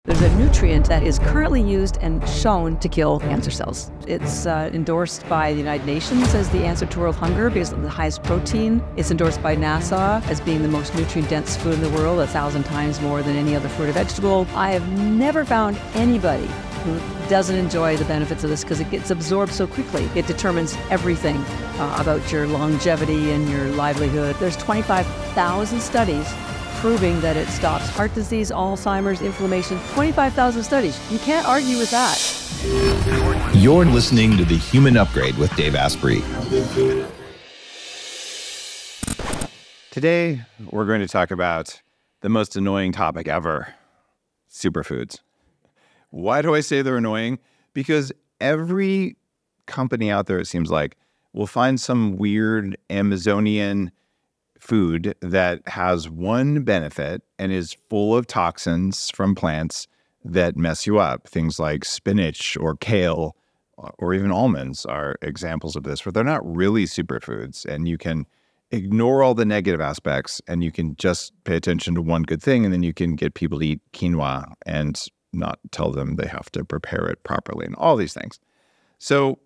There's a nutrient that is currently used and shown to kill cancer cells. It's endorsed by the United Nations as the answer to world hunger because of the highest protein. It's endorsed by NASA as being the most nutrient-dense food in the world, 1,000 times more than any other fruit or vegetable. I have never found anybody who doesn't enjoy the benefits of this because it gets absorbed so quickly. It determines everything about your longevity and your livelihood. There's 25,000 studies proving that it stops heart disease, Alzheimer's, inflammation. 25,000 studies. You can't argue with that. You're listening to The Human Upgrade with Dave Asprey. Today, we're going to talk about the most annoying topic ever, superfoods. Why do I say they're annoying? Because every company out there, it seems like, will find some weird Amazonian food that has one benefit and is full of toxins from plants that mess you up. Things like spinach or kale or even almonds are examples of this, where they're not really superfoods, and you can ignore all the negative aspects and you can just pay attention to one good thing, and then you can get people to eat quinoa and not tell them they have to prepare it properly and all these things. So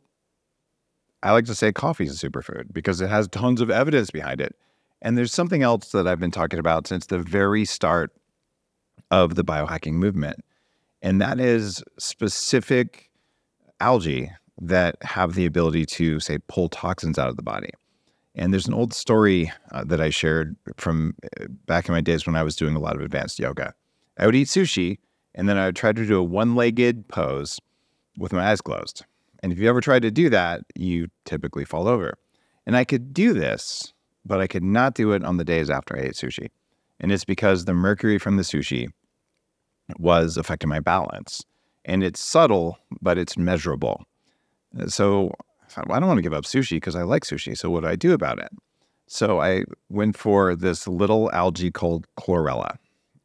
I like to say coffee is a superfood because it has tons of evidence behind it. And there's something else that I've been talking about since the very start of the biohacking movement, and that is specific algae that have the ability to, say, pull toxins out of the body. And there's an old story that I shared from back in my days when I was doing a lot of advanced yoga. I would eat sushi, and then I would try to do a one-legged pose with my eyes closed. And if you ever tried to do that, you typically fall over. And I could do this, but I could not do it on the days after I ate sushi. And it's because the mercury from the sushi was affecting my balance. And it's subtle, but it's measurable. So I thought, well, I don't want to give up sushi because I like sushi. So what do I do about it? So I went for this little algae called chlorella.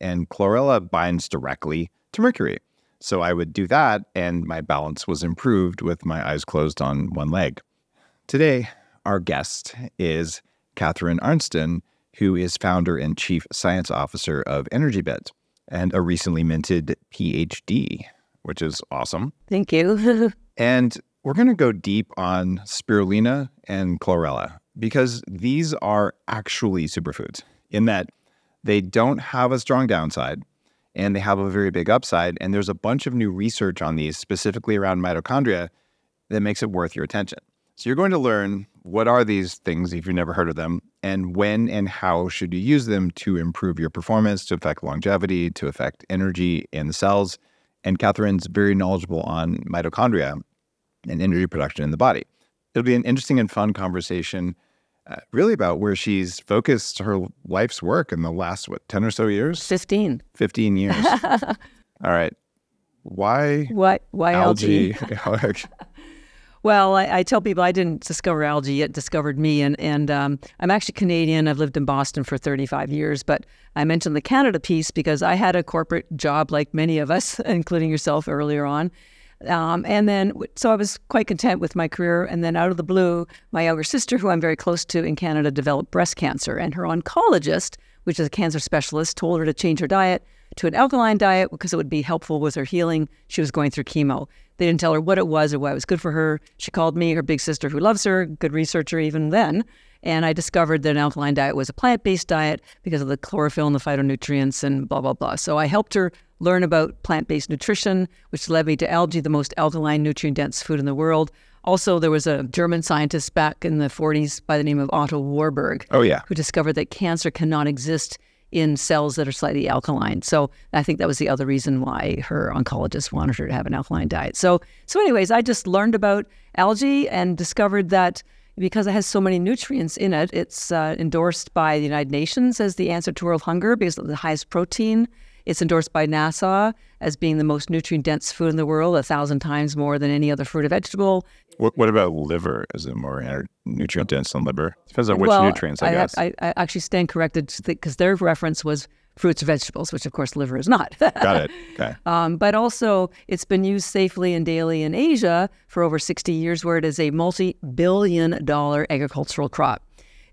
And chlorella binds directly to mercury. So I would do that, and my balance was improved with my eyes closed on one leg. Today, our guest is Catharine Arnston, who is founder and chief science officer of ENERGYbits and a recently minted PhD, which is awesome. Thank you. And we're going to go deep on spirulina and chlorella because these are actually superfoods in that they don't have a strong downside and they have a very big upside. And there's a bunch of new research on these, specifically around mitochondria, that makes it worth your attention. So you're going to learn what are these things if you've never heard of them, and when and how should you use them to improve your performance, to affect longevity, to affect energy in the cells. And Catharine's very knowledgeable on mitochondria and energy production in the body. It'll be an interesting and fun conversation really about where she's focused her life's work in the last, 10 or so years? 15. 15 years. All right. Why algae? Well, I tell people I didn't discover algae, it discovered me. And I'm actually Canadian. I've lived in Boston for 35 years. But I mentioned the Canada piece because I had a corporate job like many of us, including yourself earlier on. So I was quite content with my career. And then out of the blue, my younger sister, who I'm very close to in Canada, developed breast cancer. And her oncologist, which is a cancer specialist, told her to change her diet to an alkaline diet because it would be helpful with her healing. She was going through chemo. They didn't tell her what it was or why it was good for her. She called me, her big sister who loves her, good researcher even then, and I discovered that an alkaline diet was a plant-based diet because of the chlorophyll and the phytonutrients and blah, blah, blah. So I helped her learn about plant-based nutrition, which led me to algae, the most alkaline, nutrient-dense food in the world. Also, there was a German scientist back in the 40s by the name of Otto Warburg, who discovered that cancer cannot exist in cells that are slightly alkaline. So I think that was the other reason why her oncologist wanted her to have an alkaline diet. So anyways, I just learned about algae and discovered that because it has so many nutrients in it, it's endorsed by the United Nations as the answer to world hunger because of the highest protein. It's endorsed by NASA as being the most nutrient-dense food in the world, 1,000 times more than any other fruit or vegetable. What about liver? Is it more nutrient-dense than liver? Depends on which nutrients, I guess. I actually stand corrected because their reference was fruits or vegetables, which of course liver is not. Got it. Okay. But also it's been used safely and daily in Asia for over 60 years, where it is a multi-billion-dollar agricultural crop.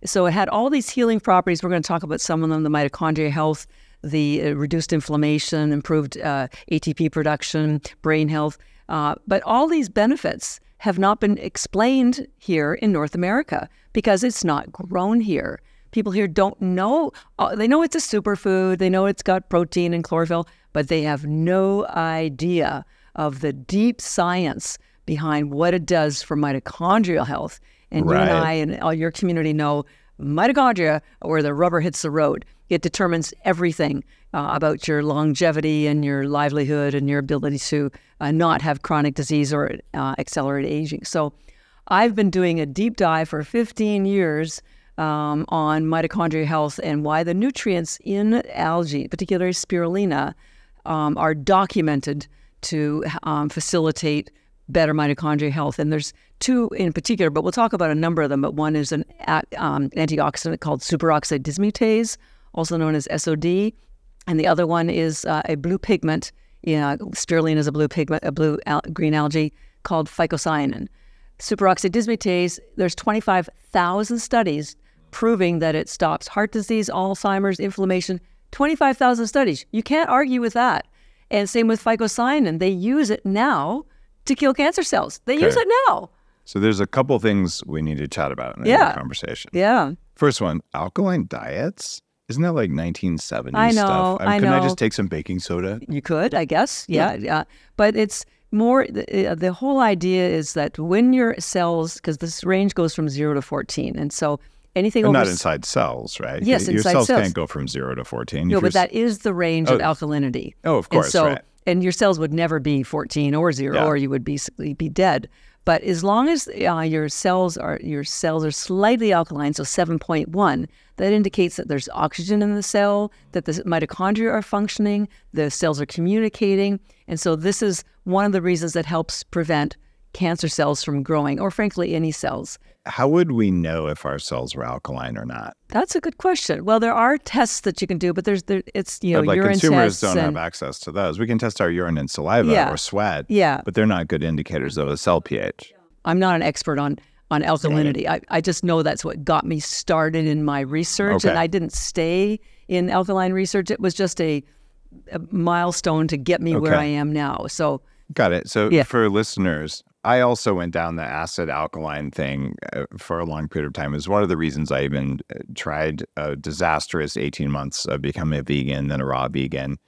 So it had all these healing properties. We're going to talk about some of them, the mitochondria health, the reduced inflammation, improved ATP production, brain health. But all these benefits have not been explained here in North America because it's not grown here. People here don't know. They know it's a superfood. They know it's got protein and chlorophyll, but they have no idea of the deep science behind what it does for mitochondrial health. And you and I and all your community know mitochondria are where the rubber hits the road. It determines everything about your longevity and your livelihood and your ability to not have chronic disease or accelerated aging. So I've been doing a deep dive for 15 years on mitochondrial health and why the nutrients in algae, particularly spirulina, are documented to facilitate better mitochondrial health. And there's two in particular, but we'll talk about a number of them. But one is an antioxidant called superoxide dismutase, also known as SOD. And the other one is a blue pigment. Spirulina is a blue pigment, green algae called Phycocyanin. Superoxide dismutase, there's 25,000 studies proving that it stops heart disease, Alzheimer's, inflammation. 25,000 studies. You can't argue with that. And same with Phycocyanin. They use it now to kill cancer cells. They use it now. So there's a couple things we need to chat about in the conversation. Yeah. First one, alkaline diets. Isn't that like 1970s I know, stuff? I know. Can I just take some baking soda? You could, I guess. Yeah. But it's more, the whole idea is that when your cells, because this range goes from 0 to 14, and so anything But over... not inside cells, right? Yes, your inside cells cells. can't go from 0 to 14. No, but that is the range of alkalinity. Oh, of course, right. And your cells would never be 14 or 0, or you would basically be dead. But as long as your cells are slightly alkaline, so 7.1, that indicates that there's oxygen in the cell, that the mitochondria are functioning, the cells are communicating. And so this is one of the reasons that helps prevent cancer cells from growing, or frankly, any cells. How would we know if our cells were alkaline or not? That's a good question. Well, there are tests that you can do, but it's But urine consumers tests don't have access to those. We can test our urine and saliva or sweat, but they're not good indicators of a cell pH. I'm not an expert on alkalinity. I just know that's what got me started in my research, and I didn't stay in alkaline research. It was just a milestone to get me where I am now. So got it. So for listeners, I also went down the acid alkaline thing for a long period of time. It was one of the reasons I even tried a disastrous 18 months of becoming a vegan, then a raw vegan.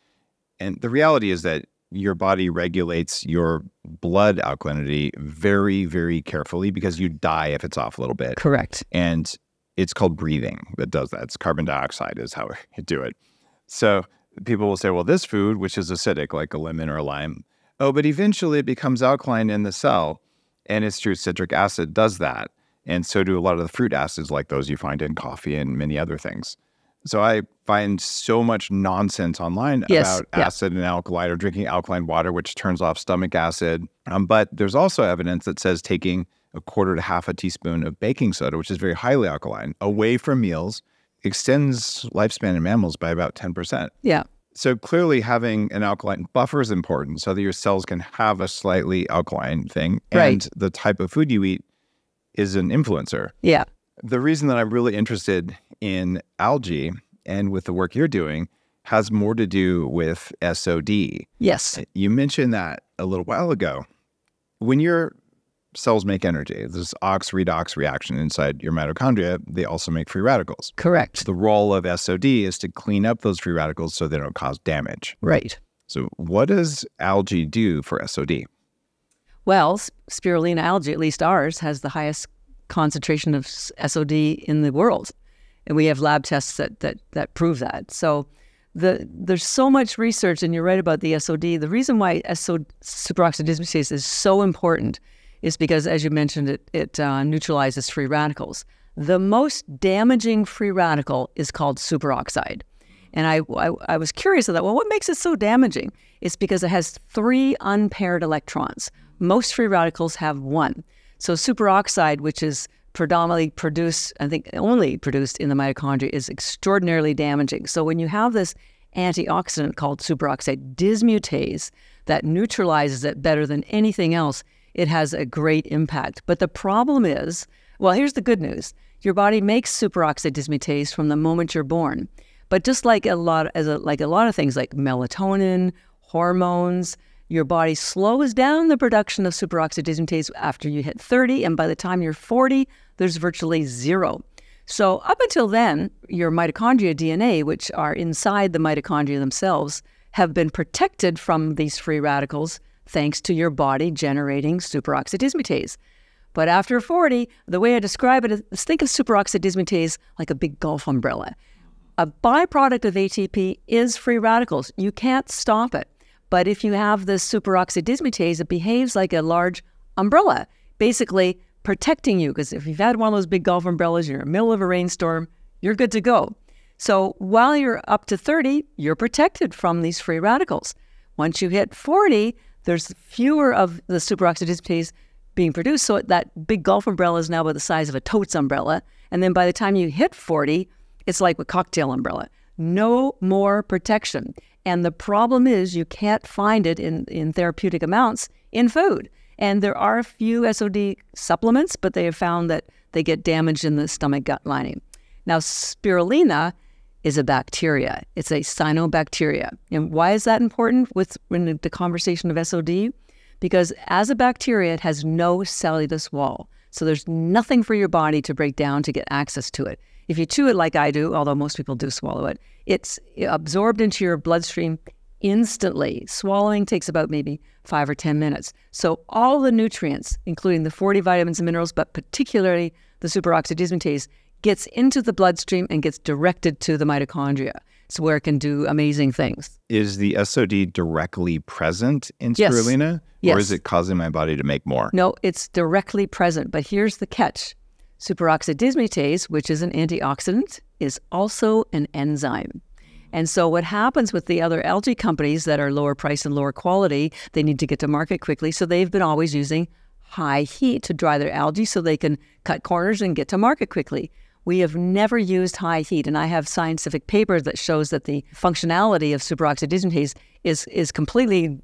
And the reality is that your body regulates your blood alkalinity very, very carefully because you die if it's off a little bit. Correct. And it's called breathing that does that. It's carbon dioxide is how you do it. So people will say, well, this food, which is acidic, like a lemon or a lime, but eventually it becomes alkaline in the cell. And it's true, citric acid does that. And so do a lot of the fruit acids like those you find in coffee and many other things. So I find so much nonsense online about acid and alkaline, or drinking alkaline water, which turns off stomach acid. But there's also evidence that says taking a quarter to half a teaspoon of baking soda, which is very highly alkaline, away from meals extends lifespan in mammals by about 10%. Yeah. So clearly having an alkaline buffer is important so that your cells can have a slightly alkaline thing. And the type of food you eat is an influencer. Yeah. The reason that I'm really interested in algae and with the work you're doing has more to do with SOD. Yes. You mentioned that a little while ago. When your cells make energy, this ox-redox reaction inside your mitochondria, they also make free radicals. Correct. The role of SOD is to clean up those free radicals so they don't cause damage. Right. So what does algae do for SOD? Well, spirulina algae, at least ours, has the highest concentration of SOD in the world. And we have lab tests that prove that. So there's so much research, and you're right about the SOD. The reason why superoxide dismutase is so important is because, as you mentioned, it neutralizes free radicals. The most damaging free radical is called superoxide. And I was curious about, well, what makes it so damaging? It's because it has 3 unpaired electrons. Most free radicals have 1. So superoxide, which is predominantly produced, I think only produced in the mitochondria, is extraordinarily damaging. So when you have this antioxidant called superoxide dismutase that neutralizes it better than anything else, it has a great impact. But the problem is, well, here's the good news. Your body makes superoxide dismutase from the moment you're born. But just like a lot of things like melatonin, hormones, your body slows down the production of superoxide dismutase after you hit 30, and by the time you're 40, there's virtually zero. So up until then, your mitochondria DNA, which are inside the mitochondria themselves, have been protected from these free radicals thanks to your body generating superoxide dismutase. But after 40, the way I describe it is think of superoxide dismutase like a big golf umbrella. A byproduct of ATP is free radicals. You can't stop it. But if you have this superoxide dismutase, it behaves like a large umbrella, basically protecting you. Because if you've had one of those big golf umbrellas, you're in the middle of a rainstorm, you're good to go. So while you're up to 30, you're protected from these free radicals. Once you hit 40, there's fewer of the superoxide dismutase being produced. So that big golf umbrella is now about the size of a totes umbrella. And then by the time you hit 40, it's like a cocktail umbrella. No more protection. And the problem is you can't find it in therapeutic amounts in food. And there are a few SOD supplements, but they have found that they get damaged in the stomach-gut lining. Now, spirulina is a bacteria. It's a cyanobacteria. And why is that important in the conversation of SOD? Because as a bacteria, it has no cellulose wall. So there's nothing for your body to break down to get access to it. If you chew it like I do, although most people do swallow it, it's absorbed into your bloodstream instantly. Swallowing takes about maybe 5 or 10 minutes. So all the nutrients, including the 40 vitamins and minerals, but particularly the superoxide dismutase, gets into the bloodstream and gets directed to the mitochondria. It's where it can do amazing things. Is the SOD directly present in Yes. spirulina? Yes. Or is it causing my body to make more? No, it's directly present. But here's the catch. Superoxide dismutase, which is an antioxidant, is also an enzyme. And so what happens with the other algae companies that are lower price and lower quality, they need to get to market quickly. So they've been always using high heat to dry their algae so they can cut corners and get to market quickly. We have never used high heat. And I have scientific papers that shows that the functionality of superoxide dismutase is completely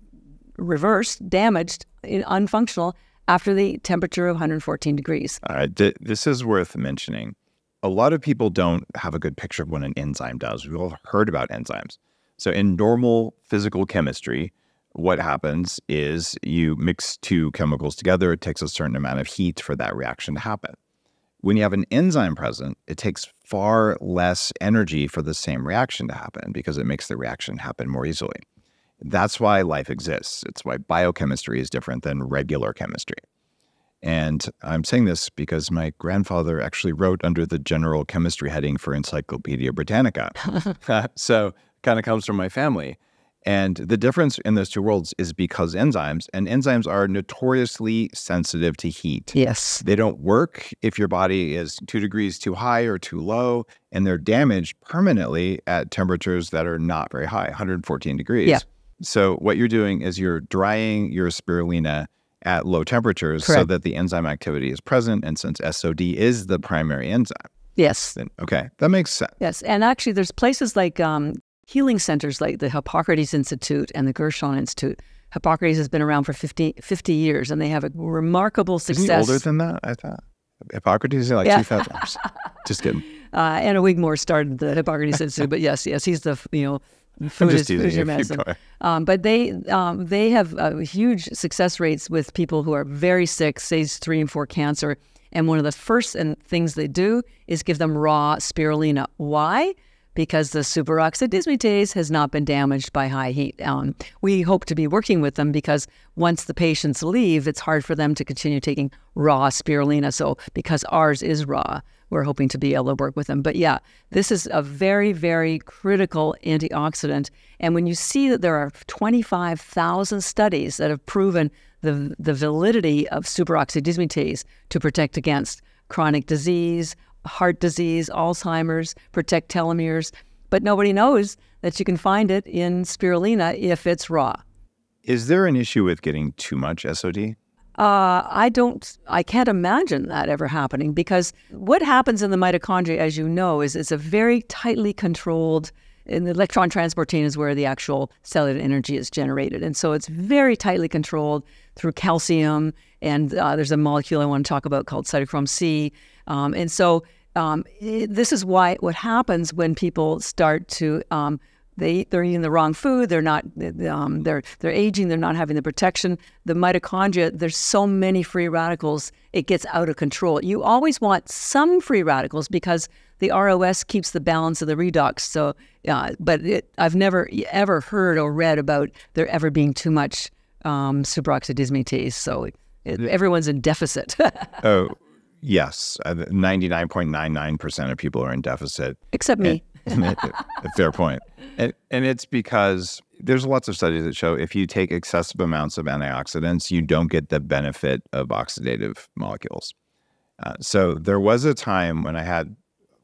reversed, damaged, unfunctional after the temperature of 114 degrees. All right, this is worth mentioning. A lot of people don't have a good picture of what an enzyme does. We've all heard about enzymes. So in normal physical chemistry, what happens is you mix two chemicals together. It takes a certain amount of heat for that reaction to happen. When you have an enzyme present, it takes far less energy for the same reaction to happen because it makes the reaction happen more easily. That's why life exists. It's why biochemistry is different than regular chemistry. And I'm saying this because my grandfather actually wrote under the general chemistry heading for Encyclopedia Britannica. So kind of comes from my family. And the difference in those two worlds is because enzymes are notoriously sensitive to heat. Yes. They don't work if your body is 2 degrees too high or too low, and they're damaged permanently at temperatures that are not very high, 114 degrees. Yeah. So what you're doing is you're drying your spirulina at low temperatures. Correct. So that the enzyme activity is present. And since SOD is the primary enzyme, Yes. then, okay, that makes sense. Yes. And actually, there's places like healing centers like the Hippocrates Institute and the Gershon Institute. Hippocrates has been around for 50 years, and they have a remarkable success. Isn't he older than that, I thought? Hippocrates is like 2,000 years. Just kidding. Anna Wigmore started the Hippocrates Institute, but yes, he's the, I'm just teasing you. medicine. Keep going. But they have huge success rates with people who are very sick, stage 3 and 4 cancer. And one of the first things they do is give them raw spirulina. Why? Because the superoxide dismutase has not been damaged by high heat. We hope to be working with them because once the patients leave, it's hard for them to continue taking raw spirulina. So because ours is raw, we're hoping to be able to work with them. But yeah, this is a very, very critical antioxidant. And when you see that there are 25,000 studies that have proven the validity of superoxide dismutase to protect against chronic disease, heart disease, Alzheimer's, protect telomeres, but nobody knows that you can find it in spirulina if it's raw. Is there an issue with getting too much SOD? I can't imagine that ever happening because what happens in the mitochondria, as you know, is it's a very tightly controlled, and the electron transport chain is where the actual cellular energy is generated. And so it's very tightly controlled through calcium. And there's a molecule I want to talk about called cytochrome C. And so this is what happens when people start to they're eating the wrong food. They're not. They're aging. They're not having the protection. The mitochondria. There's so many free radicals. It gets out of control. You always want some free radicals because the ROS keeps the balance of the redox. So, but I've never ever heard or read about there ever being too much superoxide dismutase. So everyone's in deficit. Oh, yes. 99.99% of people are in deficit. Except me. Fair point. And it's because there's lots of studies that show if you take excessive amounts of antioxidants, you don't get the benefit of oxidative molecules. So there was a time when I had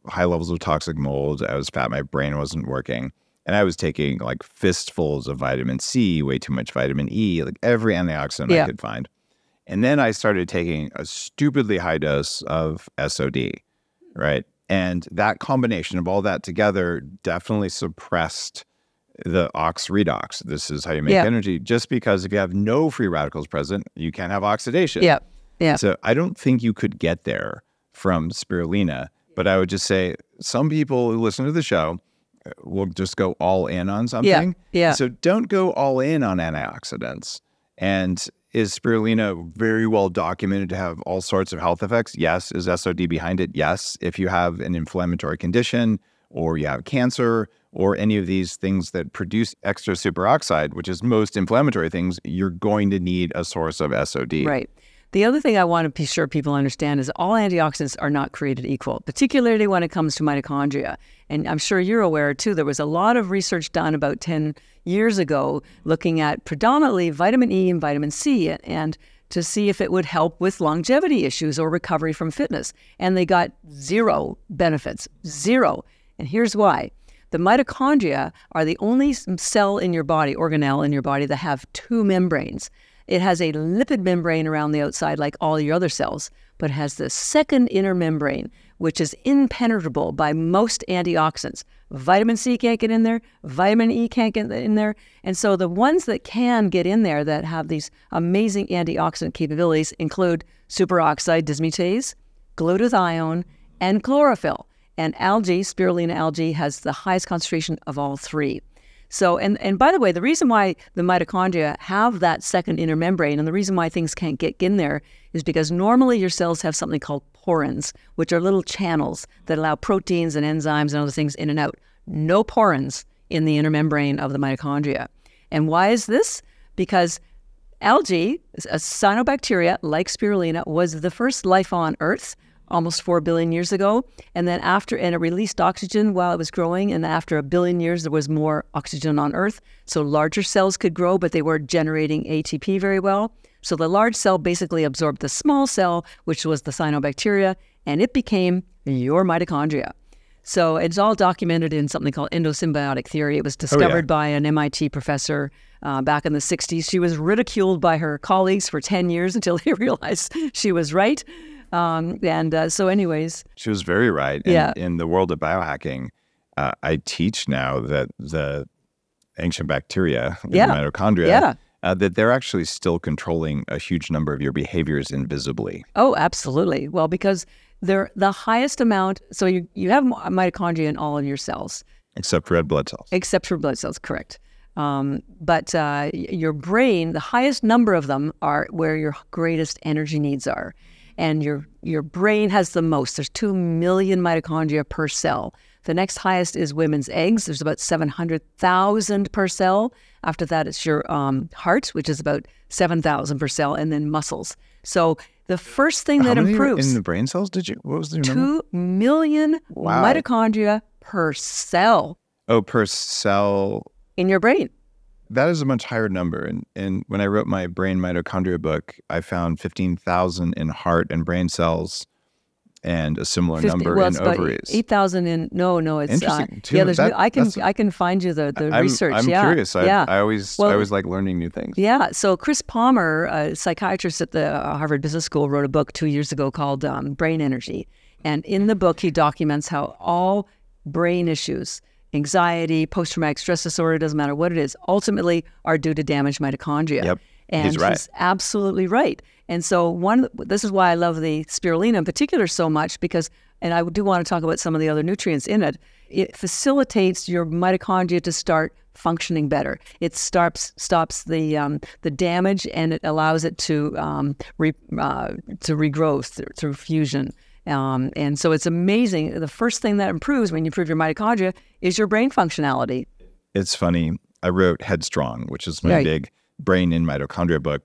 high levels of toxic mold. I was fat. My brain wasn't working. And I was taking like fistfuls of vitamin C, way too much vitamin E, like every antioxidant I could find. And then I started taking a stupidly high dose of SOD, right? And that combination of all that together definitely suppressed the ox redox. This is how you make energy. Just because if you have no free radicals present, you can't have oxidation. Yeah. So I don't think you could get there from spirulina. But I would just say some people who listen to the show will just go all in on something. Yeah. So don't go all in on antioxidants. And is spirulina very well documented to have all sorts of health effects? Yes. Is SOD behind it? Yes. If you have an inflammatory condition or you have cancer or any of these things that produce extra superoxide, which is most inflammatory things, you're going to need a source of SOD. Right. The other thing I want to be sure people understand is all antioxidants are not created equal, particularly when it comes to mitochondria. And I'm sure you're aware, too, there was a lot of research done about 10 years ago looking at predominantly vitamin E and vitamin C and to see if it would help with longevity issues or recovery from fitness. And they got zero benefits, zero. And here's why. The mitochondria are the only cell in your body, organelle in your body, that have two membranes. It has a lipid membrane around the outside like all your other cells, but has the second inner membrane, which is impenetrable by most antioxidants. Vitamin C can't get in there, vitamin E can't get in there. And so the ones that can get in there that have these amazing antioxidant capabilities include superoxide dismutase, glutathione, and chlorophyll. And algae, spirulina algae, has the highest concentration of all three. So, and by the way, the reason why the mitochondria have that second inner membrane and the reason why things can't get in there is because normally your cells have something called porins, which are little channels that allow proteins and enzymes and other things in and out. No porins in the inner membrane of the mitochondria. And why is this? Because algae, a cyanobacteria like spirulina, was the first life on Earth almost 4 billion years ago. And then and it released oxygen while it was growing. And after 1 billion years, there was more oxygen on Earth. So larger cells could grow, but they weren't generating ATP very well. So the large cell basically absorbed the small cell, which was the cyanobacteria, and it became your mitochondria. So it's all documented in something called endosymbiotic theory. It was discovered by an MIT professor back in the 60s. She was ridiculed by her colleagues for 10 years until they realized she was right. So anyways. She was very right. And in the world of biohacking, I teach now that the ancient bacteria, the mitochondria, that they're actually still controlling a huge number of your behaviors invisibly. Oh, absolutely. Well, because they're the highest amount. So you have mitochondria in all of your cells. Except for red blood cells. Except for blood cells, correct. But your brain, the highest number of them are where your greatest energy needs are. And your brain has the most. There's 2 million mitochondria per cell. The next highest is women's eggs. There's about 700,000 per cell. After that, it's your heart, which is about 7,000 per cell, and then muscles. So the first thing that improves... in the brain cells, what was the number? 2 million mitochondria per cell. Oh, per cell. In your brain. That is a much higher number. And when I wrote my brain mitochondria book, I found 15,000 in heart and brain cells and a similar number in ovaries. 8,000 in, no, it's... Interesting. I can find you the research. I'm curious. I always like learning new things. Yeah. So Chris Palmer, a psychiatrist at the Harvard Business School, wrote a book 2 years ago called Brain Energy. And in the book, he documents how all brain issues, anxiety, post-traumatic stress disorder, doesn't matter what it is, ultimately are due to damaged mitochondria. Yep. And he's right. He's absolutely right. And so this is why I love the spirulina in particular so much, because, and I do want to talk about some of the other nutrients in it, it facilitates your mitochondria to start functioning better. It stops the damage, and it allows it to regrow through fusion. And so it's amazing. The first thing that improves when you improve your mitochondria is your brain functionality. It's funny. I wrote Headstrong, which is my big brain and mitochondria book.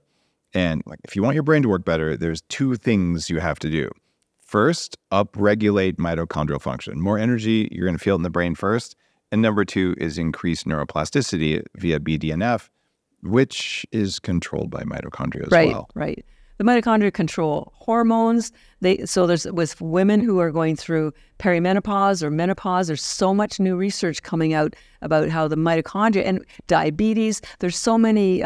And like, if you want your brain to work better, there's two things you have to do. First, upregulate mitochondrial function. More energy, you're going to feel it in the brain first. And number two is increase neuroplasticity via BDNF, which is controlled by mitochondria as well. Right. The mitochondria control hormones. So there's with women who are going through perimenopause or menopause, there's so much new research coming out about how the mitochondria and diabetes, there's so many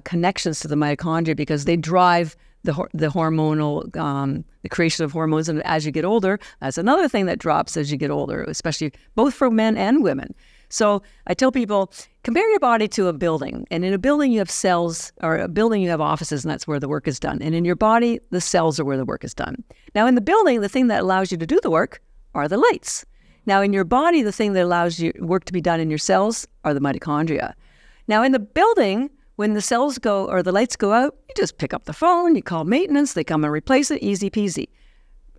connections to the mitochondria because they drive the hormonal, the creation of hormones. And as you get older, that's another thing that drops as you get older, especially both for men and women. So I tell people, compare your body to a building. And in a building, you have cells, or a building, you have offices, and that's where the work is done. And in your body, the cells are where the work is done. Now, in the building, the thing that allows you to do the work are the lights. Now, in your body, the thing that allows you work to be done in your cells are the mitochondria. Now, in the building, when the cells go or the lights go out, you just pick up the phone, you call maintenance, they come and replace it, easy peasy.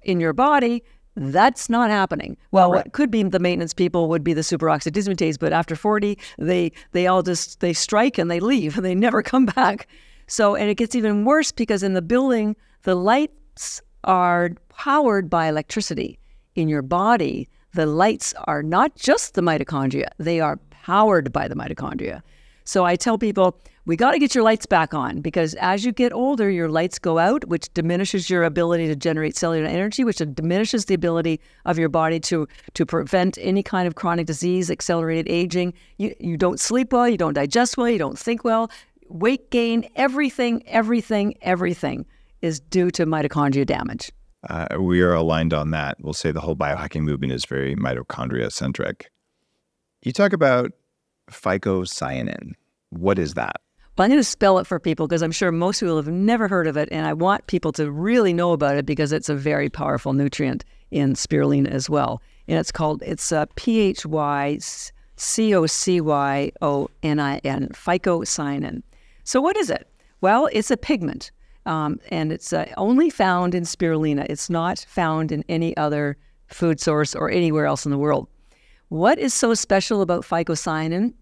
In your body, that's not happening. Well, what could be the maintenance people would be the superoxide dismutase, but after 40, they strike and they leave and they never come back. So, and it gets even worse because in the building, the lights are powered by electricity. In your body, the lights are not just the mitochondria, they are powered by the mitochondria. So I tell people, we got to get your lights back on because as you get older, your lights go out, which diminishes your ability to generate cellular energy, which diminishes the ability of your body to prevent any kind of chronic disease, accelerated aging. You don't sleep well, you don't digest well, you don't think well. Weight gain, everything is due to mitochondria damage. We are aligned on that. We'll say the whole biohacking movement is very mitochondria-centric. You talk about Phycocyanin. What is that? Well, I'm going to spell it for people because I'm sure most people have never heard of it, and I want people to really know about it because it's a very powerful nutrient in spirulina as well. And it's Phycocyanin, Phycocyanin. So what is it? Well, it's a pigment, and it's only found in spirulina. It's not found in any other food source or anywhere else in the world. What is so special about Phycocyanin?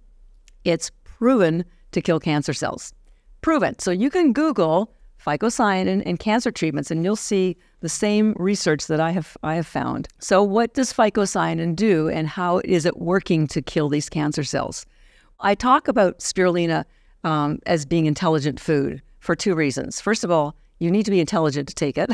It's proven to kill cancer cells. Proven. So you can Google Phycocyanin and cancer treatments, and you'll see the same research that I have found. So what does Phycocyanin do, and how is it working to kill these cancer cells? I talk about spirulina as being intelligent food for two reasons. First of all, you need to be intelligent to take it.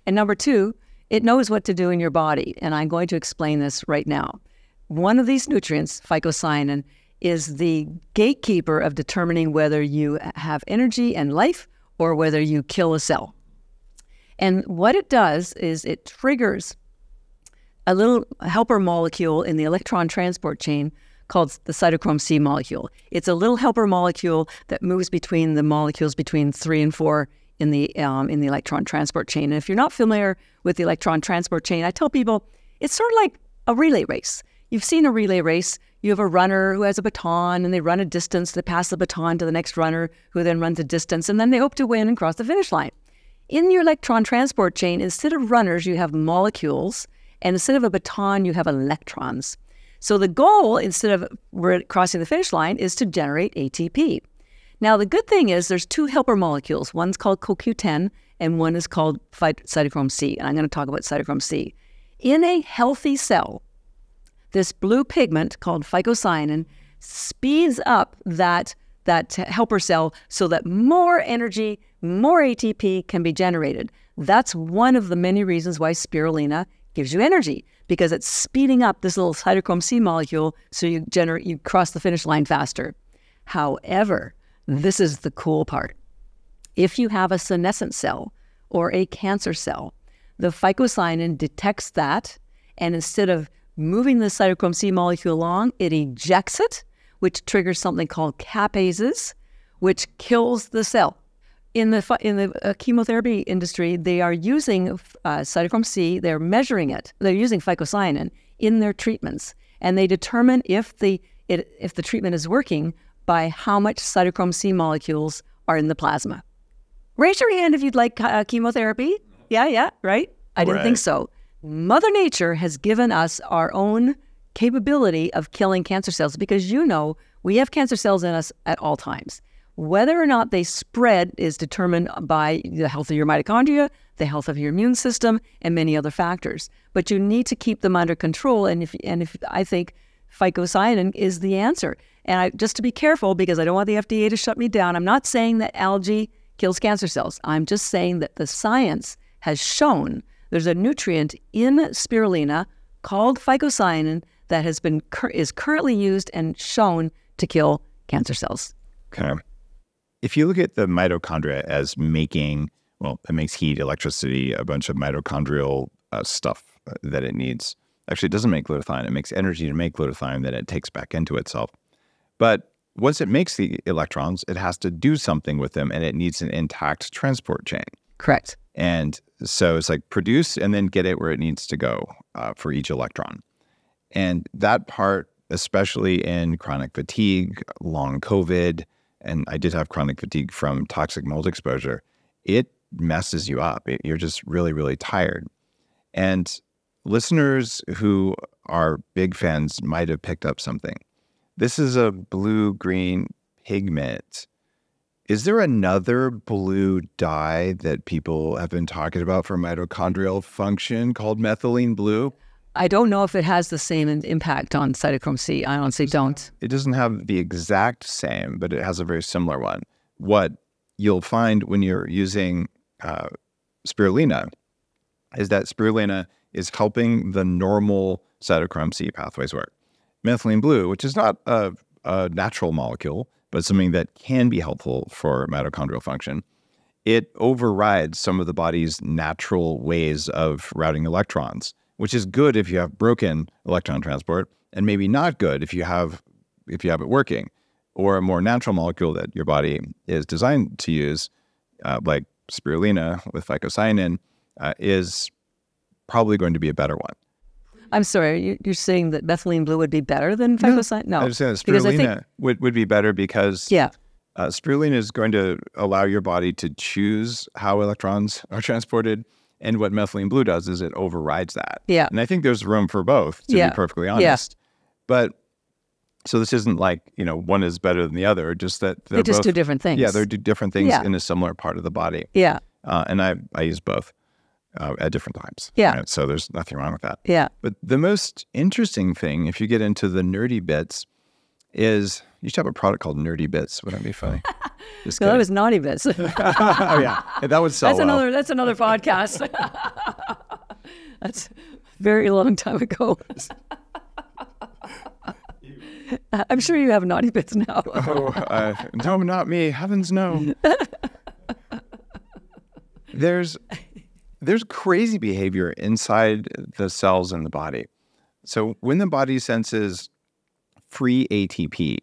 And number two, it knows what to do in your body. And I'm going to explain this right now. One of these nutrients, Phycocyanin, is the gatekeeper of determining whether you have energy and life or whether you kill a cell. And what it does is it triggers a little helper molecule in the electron transport chain called the cytochrome C molecule. It's a little helper molecule that moves between the molecules between 3 and 4 in the electron transport chain. And if you're not familiar with the electron transport chain, I tell people it's sort of like a relay race. You've seen a relay race. You have a runner who has a baton, and they run a distance. They pass the baton to the next runner, who then runs a distance, and then they hope to win and cross the finish line. In your electron transport chain, instead of runners, you have molecules, and instead of a baton, you have electrons. So the goal, instead of crossing the finish line, is to generate ATP. Now, the good thing is there's two helper molecules. One's called CoQ10, and one is called cytochrome C, and I'm going to talk about cytochrome C. In a healthy cell, this blue pigment called Phycocyanin speeds up that helper cell so that more energy, more ATP can be generated. That's one of the many reasons why spirulina gives you energy, because it's speeding up this little cytochrome C molecule so you cross the finish line faster. However, this is the cool part. If you have a senescent cell or a cancer cell, the Phycocyanin detects that, and instead of moving the cytochrome C molecule along, it ejects it, which triggers something called capases, which kills the cell. In the chemotherapy industry, they are using cytochrome C. They're measuring it. They're using phycocyanin in their treatments, and they determine if the treatment is working by how much cytochrome C molecules are in the plasma. Raise your hand if you'd like chemotherapy. Yeah, right? I didn't think so. Mother Nature has given us our own capability of killing cancer cells because we have cancer cells in us at all times. Whether or not they spread is determined by the health of your mitochondria, the health of your immune system, and many other factors. But you need to keep them under control, and if I think phycocyanin is the answer. And just to be careful, because I don't want the FDA to shut me down, I'm not saying that algae kills cancer cells. I'm just saying that the science has shown there's a nutrient in spirulina called phycocyanin that is currently used and shown to kill cancer cells. Okay. If you look at the mitochondria as making, it makes heat, electricity, a bunch of mitochondrial stuff that it needs. Actually, it doesn't make glutathione. It makes energy to make glutathione that it takes back into itself. But once it makes the electrons, it has to do something with them, and it needs an intact transport chain. Correct. And so it's like produce and then get it where it needs to go for each electron. And that part, especially in chronic fatigue, long COVID, and I did have chronic fatigue from toxic mold exposure, it messes you up. You're just really, really tired. And listeners who are big fans might have picked up something. This is a blue-green pigment. Is there another blue dye that people have been talking about for mitochondrial function called methylene blue? I don't know if it has the same impact on cytochrome C. I honestly don't. It doesn't have the exact same, but it has a very similar one. What you'll find when you're using spirulina is that spirulina is helping the normal cytochrome C pathways work. Methylene blue, which is not a natural molecule, but something that can be helpful for mitochondrial function, it overrides some of the body's natural ways of routing electrons, which is good if you have broken electron transport, and maybe not good if you have it working, or a more natural molecule that your body is designed to use, like spirulina with phycocyanin, is probably going to be a better one. I'm sorry, you're saying that methylene blue would be better than phycocyanin? No. I was saying that spirulina would be better because spirulina is going to allow your body to choose how electrons are transported. And what methylene blue does is it overrides that. Yeah. And I think there's room for both, to be perfectly honest. But so this isn't like, one is better than the other, just that they just do different things. Yeah, they do different things in a similar part of the body. Yeah. And I use both at different times. Yeah. Right? So there's nothing wrong with that. Yeah. But the most interesting thing, if you get into the nerdy bits, is you should have a product called ENERGYbits. Wouldn't that be funny? No, that was Naughty Bits. Oh, yeah. That would sell well. That's another podcast. That's a very long time ago. I'm sure you have Naughty Bits now. No, not me. Heavens no. There's crazy behavior inside the cells in the body. So when the body senses free ATP,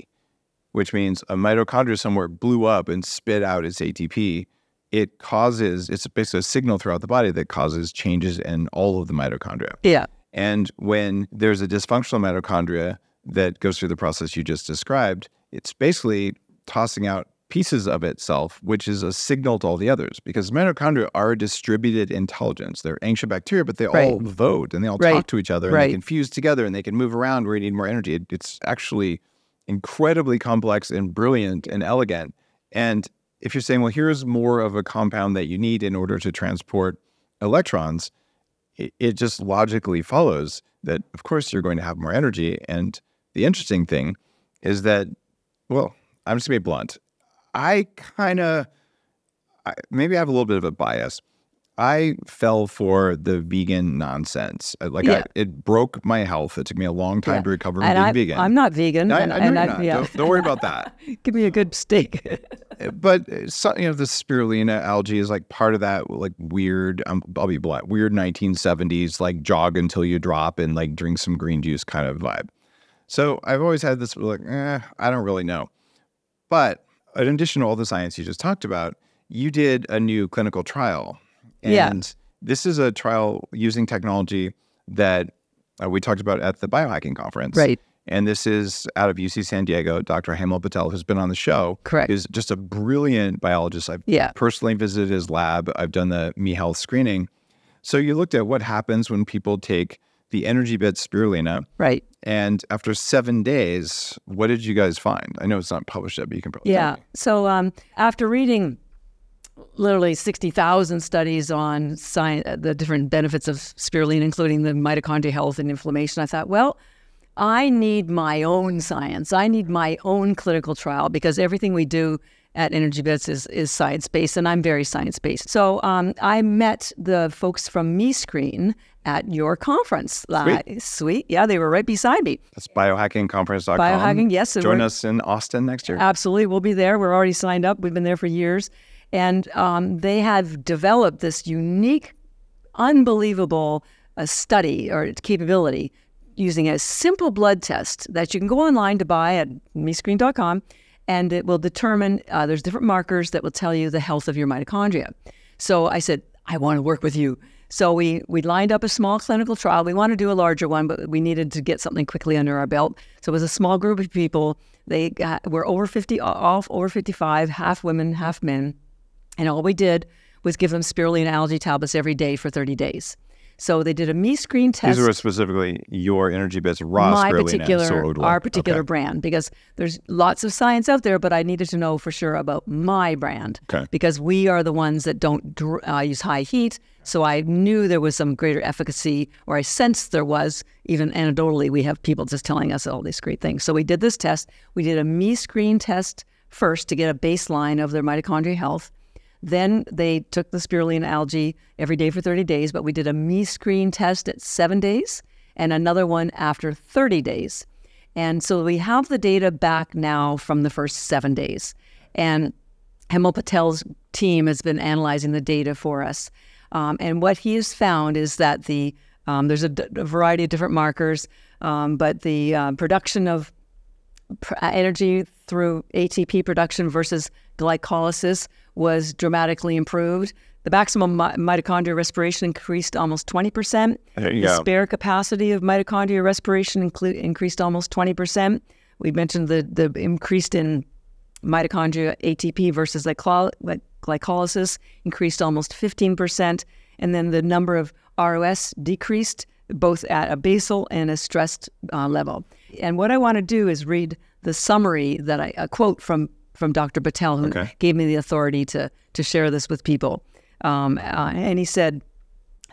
which means a mitochondria somewhere blew up and spit out its ATP, it's basically a signal throughout the body that causes changes in all of the mitochondria. Yeah. And when there's a dysfunctional mitochondria that goes through the process you just described, it's basically tossing out pieces of itself, which is a signal to all the others, because mitochondria are a distributed intelligence. They're ancient bacteria, but they all vote and they all talk to each other and they can fuse together and they can move around where you need more energy. It's actually incredibly complex and brilliant and elegant. And if you're saying, well, here's more of a compound that you need in order to transport electrons, it just logically follows that, of course, you're going to have more energy. And the interesting thing is that, well, I'm just going to be blunt. Maybe I have a little bit of a bias. I fell for the vegan nonsense. It broke my health. It took me a long time to recover from being vegan. I'm not vegan. I know you're not. Yeah. Don't worry about that. Give me a good steak. But the spirulina algae is like part of that, like weird, I'll be blunt, weird 1970s, like jog until you drop and like drink some green juice kind of vibe. So I've always had this like, I don't really know. But in addition to all the science you just talked about, you did a new clinical trial. And this is a trial using technology that we talked about at the Biohacking conference. Right. And this is out of UC San Diego. Dr. Hemal Patel, who's been on the show, Correct. is just a brilliant biologist. I've personally visited his lab. I've done the MeHealth screening. So you looked at what happens when people take the ENERGYbits spirulina. Right. And after 7 days, what did you guys find? I know it's not published yet, but you can probably tell me. So after reading literally 60,000 studies on science, the different benefits of spirulina, including the mitochondrial health and inflammation, I thought, well, I need my own science. I need my own clinical trial because everything we do at ENERGYbits is science-based, and I'm very science-based. So I met the folks from MeScreen at your conference. Sweet. Yeah, they were right beside me. That's biohackingconference.com. Biohacking, yes. Join us in Austin next year. Absolutely. We'll be there. We're already signed up. We've been there for years. And they have developed this unique, unbelievable study or capability using a simple blood test that you can go online to buy at mescreen.com, and it will determine, there's different markers that will tell you the health of your mitochondria. So I said, I want to work with you. So we lined up a small clinical trial. We want to do a larger one, but we needed to get something quickly under our belt. So it was a small group of people. They were over 50, all over 55, half women, half men. And all we did was give them spirulina algae tablets every day for 30 days. So they did a MeScreen test. These were specifically your ENERGYbits raw spirulina. Our particular brand, because there's lots of science out there, but I needed to know for sure about my brand. Okay. Because we are the ones that don't use high heat. So I knew there was some greater efficacy, or I sensed there was. Even anecdotally, we have people just telling us all these great things. So we did this test. We did a MeScreen test first to get a baseline of their mitochondrial health. Then they took the spirulina algae every day for 30 days, but we did a MeScreen test at 7 days and another one after 30 days. And so we have the data back now from the first 7 days. And Hemal Patel's team has been analyzing the data for us. And what he has found is that there's a variety of different markers, but the production of energy through ATP production versus glycolysis was dramatically improved. The maximum mitochondrial respiration increased almost 20%. The spare capacity of mitochondrial respiration increased almost 20%. We mentioned the increase in mitochondria ATP versus glycolysis increased almost 15%. And then the number of ROS decreased both at a basal and a stressed level. And what I want to do is read the summary that a quote from Dr. Patel, who gave me the authority to share this with people. And he said,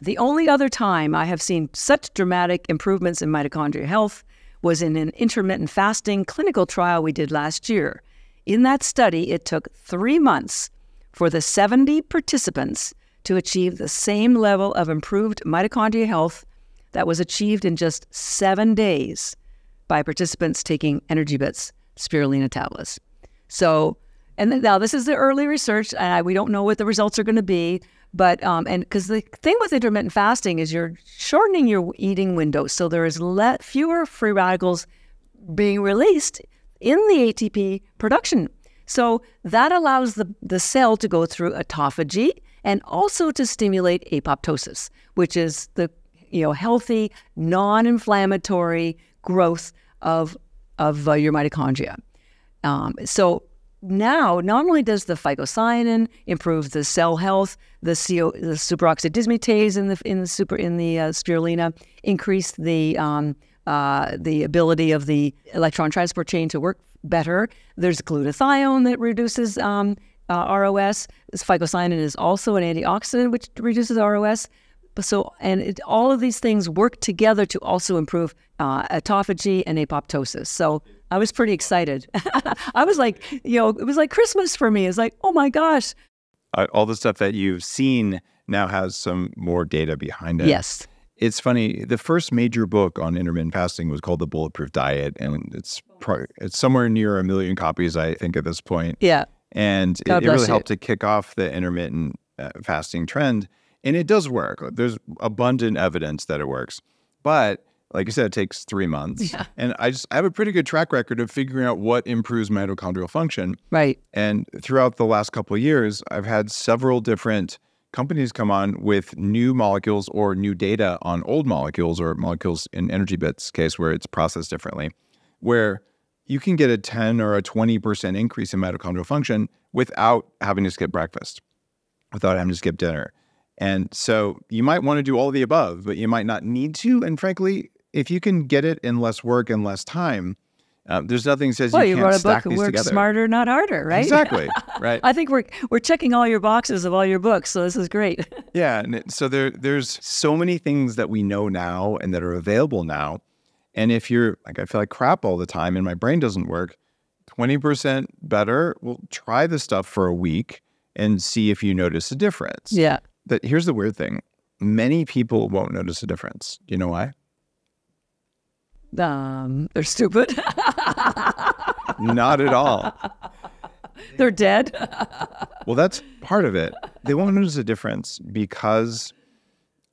"The only other time I have seen such dramatic improvements in mitochondrial health was in an intermittent fasting clinical trial we did last year. In that study, it took 3 months for the 70 participants to achieve the same level of improved mitochondrial health that was achieved in just 7 days by participants taking ENERGYbits spirulina tablets." So, and now this is the early research. We don't know what the results are going to be, but and because the thing with intermittent fasting is you're shortening your eating window, so there is fewer free radicals being released in the ATP production. So that allows the cell to go through autophagy and also to stimulate apoptosis, which is the healthy, non-inflammatory growth of your mitochondria. So now, not only does the phycocyanin improve the cell health, the superoxide dismutase in the spirulina increase the ability of the electron transport chain to work better. There's glutathione that reduces ROS. This phycocyanin is also an antioxidant which reduces ROS. So, all of these things work together to also improve autophagy and apoptosis. So I was pretty excited. I was like, it was like Christmas for me. It's like, oh my gosh. All the stuff that you've seen now has some more data behind it. Yes. It's funny. The first major book on intermittent fasting was called The Bulletproof Diet, and it's somewhere near 1 million copies, I think, at this point. Yeah. And it really helped to kick off the intermittent fasting trend. And it does work. There's abundant evidence that it works. But like you said, it takes 3 months. Yeah. And I have a pretty good track record of figuring out what improves mitochondrial function. Right. And throughout the last couple of years, I've had several different companies come on with new molecules or new data on old molecules, or molecules in ENERGYbits case where it's processed differently, where you can get a 10 or a 20% increase in mitochondrial function without having to skip breakfast, without having to skip dinner. And so you might want to do all of the above, but you might not need to. And frankly, if you can get it in less work and less time, there's nothing that says you can't stack these together. Work smarter, not harder, right? Exactly, right. I think we're checking all your boxes of all your books, so this is great. Yeah, and so there's so many things that we know now and that are available now. And if you're like, I feel like crap all the time and my brain doesn't work, 20% better, well, try this stuff for a week and see if you notice a difference. Yeah. But here's the weird thing. Many people won't notice a difference. Do you know why? They're stupid. Not at all. They're dead. Well, that's part of it. They won't notice a difference because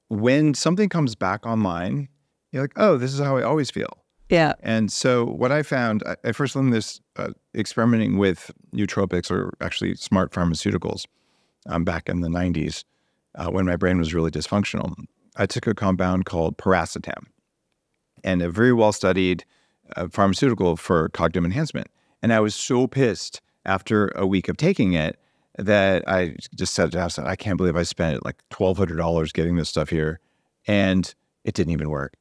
when something comes back online, you're like, oh, this is how I always feel. Yeah. And so what I found, I first learned this experimenting with nootropics, or actually smart pharmaceuticals, back in the 90s when my brain was really dysfunctional. I took a compound called piracetam, and a very well-studied pharmaceutical for cognitive enhancement. And I was so pissed after a week of taking it that I just said to myself, I can't believe I spent like $1,200 getting this stuff here, and it didn't even work.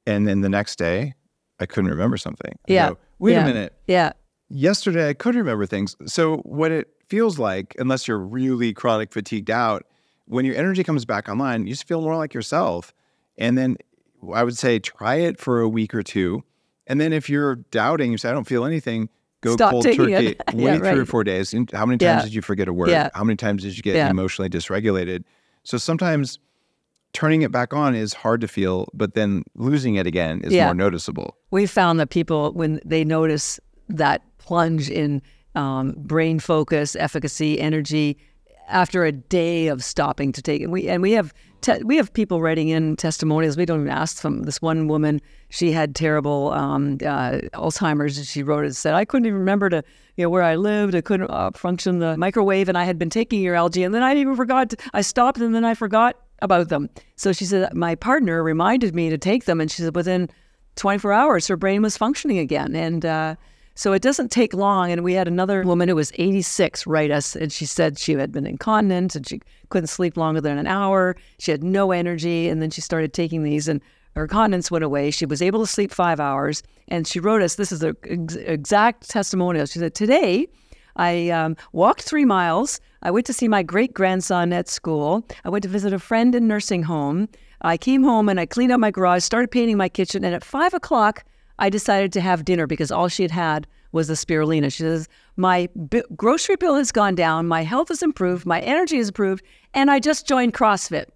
And then the next day, I couldn't remember something. Yeah. Wait a minute. Yeah. Yesterday, I couldn't remember things. So what it feels like, unless you're really chronic fatigued out, when your energy comes back online, you just feel more like yourself. And then I would say try it for a week or two. And then if you're doubting, you say, I don't feel anything, go Stop cold taking turkey. it. Wait Yeah, 3 or 4 days. And how many times did you forget a word? How many times did you get emotionally dysregulated? So sometimes turning it back on is hard to feel, but then losing it again is more noticeable. We found that people, when they notice that plunge in brain focus, efficacy, energy, after a day of stopping to take it, we have people writing in testimonials. We don't even ask them. This one woman, she had terrible Alzheimer's, and she wrote and said, I couldn't even remember where I lived. I couldn't function the microwave, and I had been taking your algae, and then I even forgot. I stopped, and then I forgot about them. So she said, my partner reminded me to take them, and she said within 24 hours, her brain was functioning again. And so it doesn't take long. And we had another woman who was 86 write us, and she said she had been incontinent and she couldn't sleep longer than an hour. She had no energy, and then she started taking these, and her continence went away. She was able to sleep 5 hours, and she wrote us, this is the exact testimonial. She said, today, I walked 3 miles. I went to see my great-grandson at school. I went to visit a friend in nursing home. I came home and I cleaned out my garage, started painting my kitchen, and at 5 o'clock, I decided to have dinner because all she had was the spirulina. She says, my grocery bill has gone down, my health has improved, my energy has improved, and I just joined CrossFit.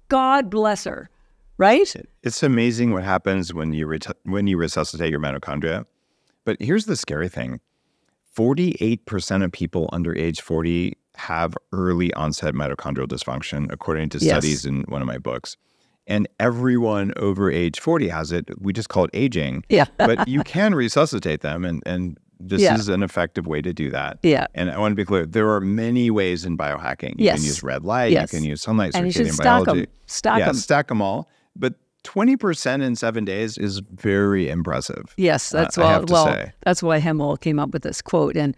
God bless her, right? It's amazing what happens when you resuscitate your mitochondria. But here's the scary thing. 48% of people under age 40 have early onset mitochondrial dysfunction, according to studies in one of my books. And everyone over age 40 has it. We just call it aging. Yeah. But you can resuscitate them, and this is an effective way to do that. Yeah. And I want to be clear, there are many ways in biohacking. You can use red light, you can use sunlight, and circadian you should biology. Stack them. Stack them all. But 20% in 7 days is very impressive. Yes, that's I have to say. That's why Hemel came up with this quote. And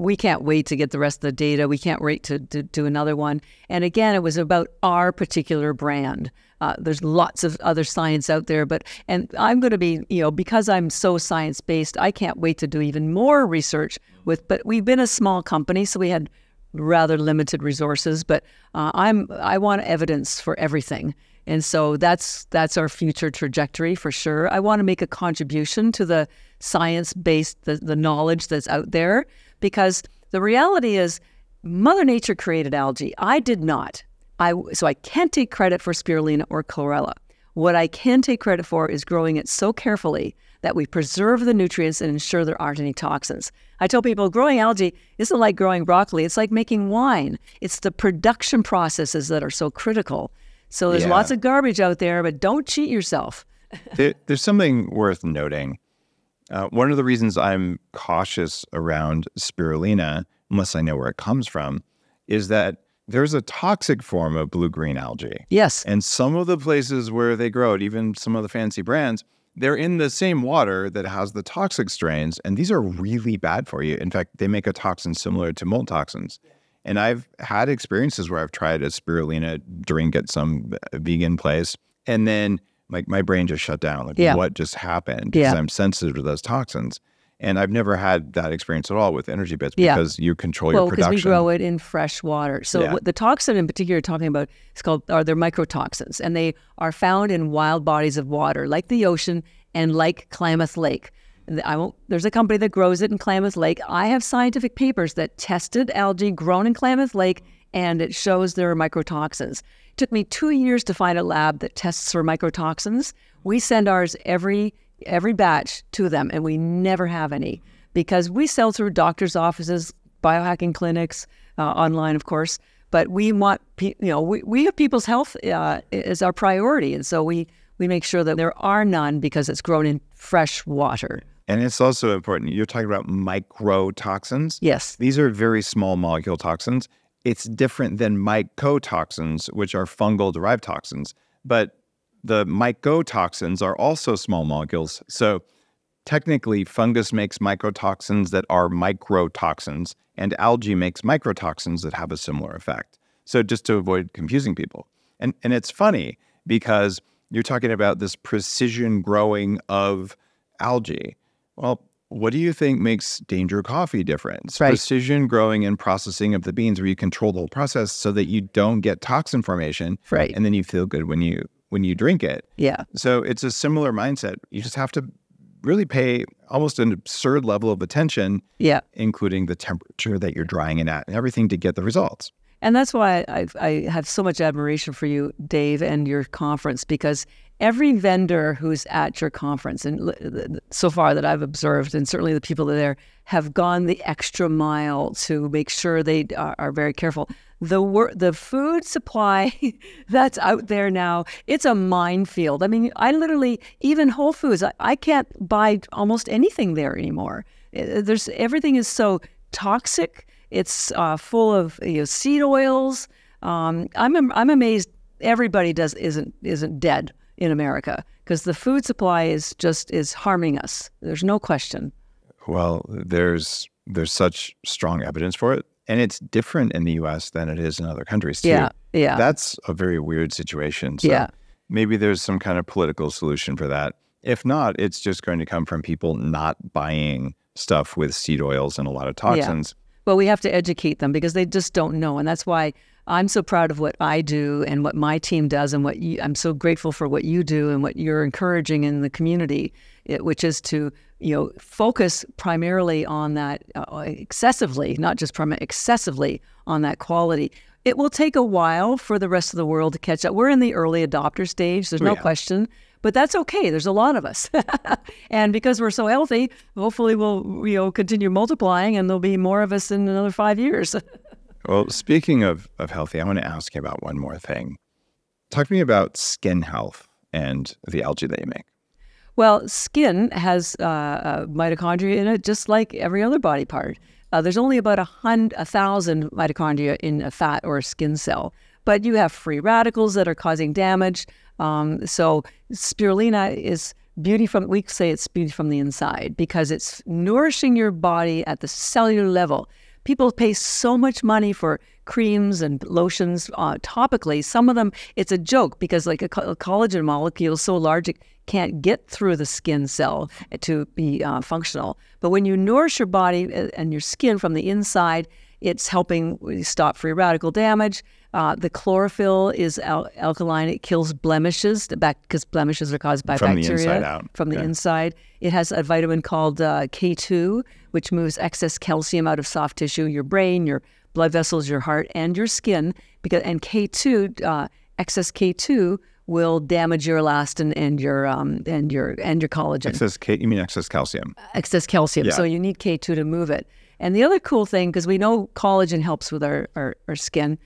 we can't wait to get the rest of the data. We can't wait to do another one. And again, it was about our particular brand. There's lots of other science out there, and I'm going to be, because I'm so science-based, I can't wait to do even more research but we've been a small company, so we had rather limited resources, but I want evidence for everything. And so that's our future trajectory for sure. I want to make a contribution to the science-based, the knowledge that's out there, because the reality is Mother Nature created algae. I did not. So I can't take credit for spirulina or chlorella. What I can take credit for is growing it so carefully that we preserve the nutrients and ensure there aren't any toxins. I tell people growing algae isn't like growing broccoli. It's like making wine. It's the production processes that are so critical. So there's lots of garbage out there, but don't cheat yourself. There's something worth noting. One of the reasons I'm cautious around spirulina, unless I know where it comes from, is that there's a toxic form of blue-green algae. Yes. And some of the places where they grow it, even some of the fancy brands, they're in the same water that has the toxic strains, and these are really bad for you. In fact, they make a toxin similar to mold toxins. And I've had experiences where I've tried a spirulina drink at some vegan place, and then my brain just shut down. What just happened? Because I'm sensitive to those toxins. And I've never had that experience at all with ENERGYbits because you control your production. Because we grow it in fresh water. So what the toxin in particular you're talking about they're mycotoxins, and they are found in wild bodies of water, like the ocean and like Klamath Lake. There's a company that grows it in Klamath Lake. I have scientific papers that tested algae grown in Klamath Lake, and it shows there are mycotoxins. It took me 2 years to find a lab that tests for mycotoxins. We send ours every batch to them, and we never have any because we sell through doctors' offices, biohacking clinics, online, of course. But we want, we have people's health as our priority, and so we make sure that there are none because it's grown in fresh water. And it's also important. You're talking about microtoxins. Yes. These are very small molecule toxins. It's different than mycotoxins, which are fungal-derived toxins. But the mycotoxins are also small molecules. So technically, fungus makes mycotoxins that are microtoxins, and algae makes microtoxins that have a similar effect. So just to avoid confusing people. And it's funny because you're talking about this precision growing of algae. Well, what do you think makes Danger Coffee different? Right. Precision growing and processing of the beans where you control the whole process so that you don't get toxin formation. Right. And then you feel good when you drink it. Yeah. So it's a similar mindset. You just have to really pay almost an absurd level of attention, including the temperature that you're drying it at and everything to get the results. And that's why I have so much admiration for you, Dave, and your conference, because every vendor who's at your conference, and so far that I've observed, and certainly the people that are there, have gone the extra mile to make sure they are very careful. The food supply that's out there now, it's a minefield. I mean, I literally, even Whole Foods, I can't buy almost anything there anymore. Everything is so toxic. It's full of seed oils. I'm amazed everybody isn't dead in America because the food supply is harming us. There's no question. Well, there's such strong evidence for it, and it's different in the U.S. than it is in other countries too. Yeah. That's a very weird situation. So maybe there's some kind of political solution for that. If not, it's just going to come from people not buying stuff with seed oils and a lot of toxins. Well, we have to educate them because they just don't know. And that's why I'm so proud of what I do and what my team does and I'm so grateful for what you do and what you're encouraging in the community, which is to, focus primarily on that excessively, not just excessively on that quality. It will take a while for the rest of the world to catch up. We're in the early adopter stage. There's no question. But that's okay. There's a lot of us. And because we're so healthy, hopefully we'll continue multiplying and there'll be more of us in another 5 years. Well, speaking of healthy, I want to ask you about one more thing. Talk to me about skin health and the algae that you make. Well, skin has mitochondria in it just like every other body part. There's only about 1,000 mitochondria in a fat or a skin cell. But you have free radicals that are causing damage. So spirulina is beauty we say it's beauty from the inside because it's nourishing your body at the cellular level. People pay so much money for creams and lotions topically. Some of them, it's a joke because like a collagen molecule is so large it can't get through the skin cell to be functional. But when you nourish your body and your skin from the inside, it's helping stop free radical damage. The chlorophyll is alkaline. It kills blemishes because blemishes are caused by bacteria. From the inside out. From the inside. It has a vitamin called K2, which moves excess calcium out of soft tissue, your brain, your blood vessels, your heart, and your skin. And K2, excess K2 will damage your elastin and your collagen. You mean excess calcium? Excess calcium. Yeah. So you need K2 to move it. And the other cool thing, because we know collagen helps with our skin,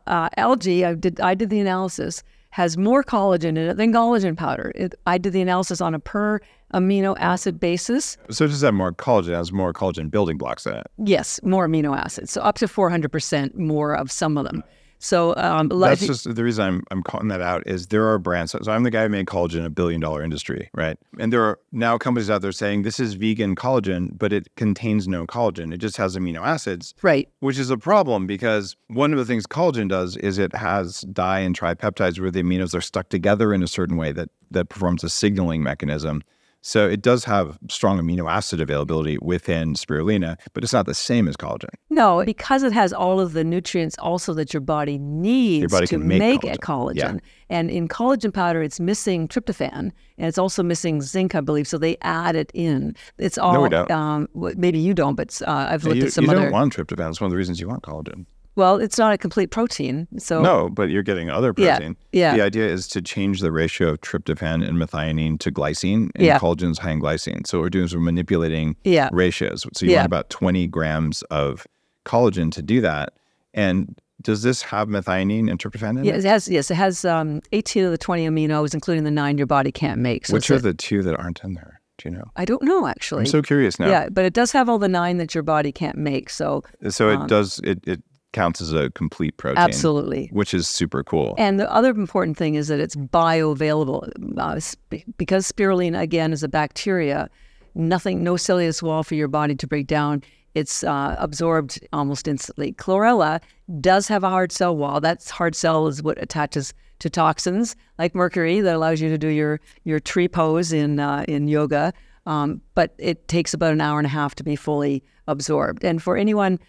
algae, I did the analysis, has more collagen in it than collagen powder. I did the analysis on a per amino acid basis. So it does have more collagen, it has more collagen building blocks in it. Yes, more amino acids. So up to 400% more of some of them. So that's just the reason I'm calling that out is there are brands. So I'm the guy who made collagen a $1 billion industry, right? And there are now companies out there saying this is vegan collagen, but it contains no collagen. It just has amino acids, right? Which is a problem because one of the things collagen does is it has di and tripeptides where the aminos are stuck together in a certain way that performs a signaling mechanism. So it does have strong amino acid availability within spirulina, but it's not the same as collagen. No, because it has all of the nutrients also that your body needs to make collagen. Yeah. And in collagen powder, it's missing tryptophan, and it's also missing zinc, I believe. So they add it in. It's all. No, we don't. Maybe you don't, but I've looked at some other. You don't want tryptophan. It's one of the reasons you want collagen. Well, it's not a complete protein, so... No, but you're getting other protein. Yeah. The idea is to change the ratio of tryptophan and methionine to glycine, and collagen's high in glycine. So what we're doing is we're manipulating ratios. So you want about 20 grams of collagen to do that. And does this have methionine and tryptophan in it? It has 18 of the 20 aminos, including the 9 your body can't make. So which are the 2 that aren't in there? Do you know? I don't know, actually. I'm so curious now. Yeah, but it does have all the 9 that your body can't make. So it does... It counts as a complete protein. Absolutely. Which is super cool. And the other important thing is that it's bioavailable. Because spirulina, again, is a bacteria, no cellulose wall for your body to break down. It's absorbed almost instantly. Chlorella does have a hard cell wall. That hard cell is what attaches to toxins, like mercury, that allows you to do your tree pose in yoga. But it takes about an hour and a half to be fully absorbed. And for anyone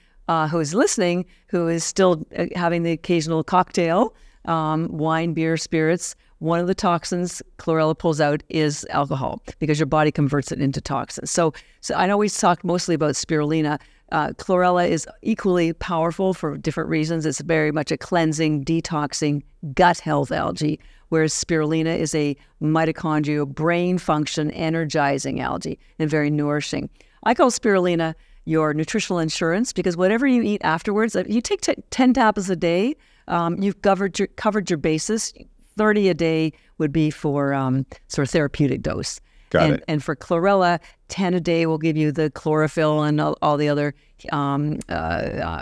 who is listening, who is still having the occasional cocktail, wine, beer, spirits, one of the toxins chlorella pulls out is alcohol because your body converts it into toxins. So I know we talked mostly about spirulina. Chlorella is equally powerful for different reasons. It's very much a cleansing, detoxing, gut health algae, whereas spirulina is a mitochondrial, brain function, energizing algae and very nourishing. I call spirulina your nutritional insurance because whatever you eat afterwards, if you take 10 tablets a day, you've covered your bases. 30 a day would be for sort of therapeutic dose. Got it. And for chlorella, 10 a day will give you the chlorophyll and all the other high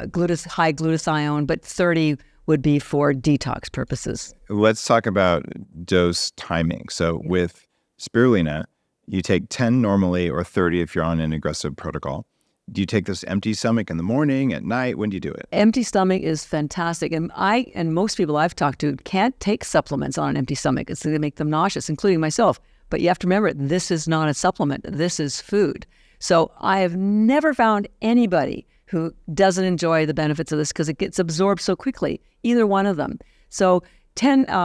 glutathione, but 30 would be for detox purposes. Let's talk about dose timing. So with spirulina, you take 10 normally or 30 if you're on an aggressive protocol. Do you take this empty stomach in the morning, at night? When do you do it? Empty stomach is fantastic. And most people I've talked to can't take supplements on an empty stomach. It's going to make them nauseous, including myself. But you have to remember, this is not a supplement. This is food. So I have never found anybody who doesn't enjoy the benefits of this because it gets absorbed so quickly, either one of them. So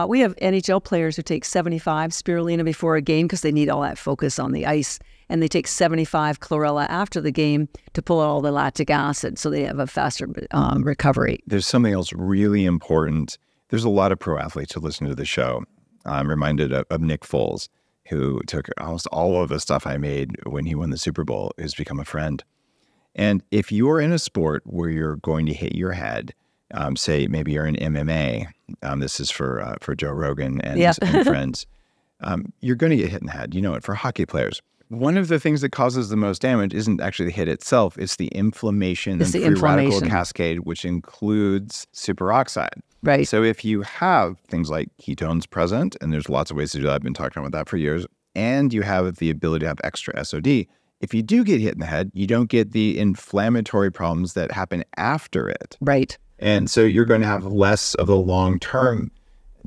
we have NHL players who take 75 spirulina before a game because they need all that focus on the ice. And they take 75 chlorella after the game to pull out all the lactic acid so they have a faster recovery. There's something else really important. There's a lot of pro athletes who listen to the show. I'm reminded of Nick Foles, who took almost all of the stuff I made when he won the Super Bowl, who's become a friend. And if you're in a sport where you're going to hit your head, say maybe you're in MMA, this is for Joe Rogan and friends, you're going to get hit in the head. You know it, for hockey players. One of the things that causes the most damage isn't actually the hit itself, it's the inflammation and free radical cascade, which includes superoxide. Right. So if you have things like ketones present, and there's lots of ways to do that, I've been talking about that for years, and you have the ability to have extra SOD, if you do get hit in the head, you don't get the inflammatory problems that happen after it. Right. And so you're going to have less of the long-term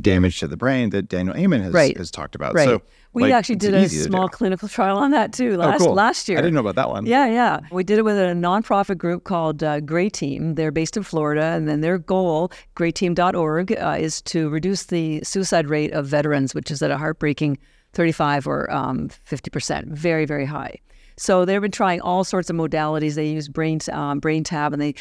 damage to the brain that Daniel Amen has talked about. Right. So we actually did a small clinical trial on that too last year. I didn't know about that one. Yeah. We did it with a nonprofit group called Gray Team. They're based in Florida, and then their goal, grayteam.org, is to reduce the suicide rate of veterans, which is at a heartbreaking 35 or 50%, very, very high. So they've been trying all sorts of modalities. They use brain tab, and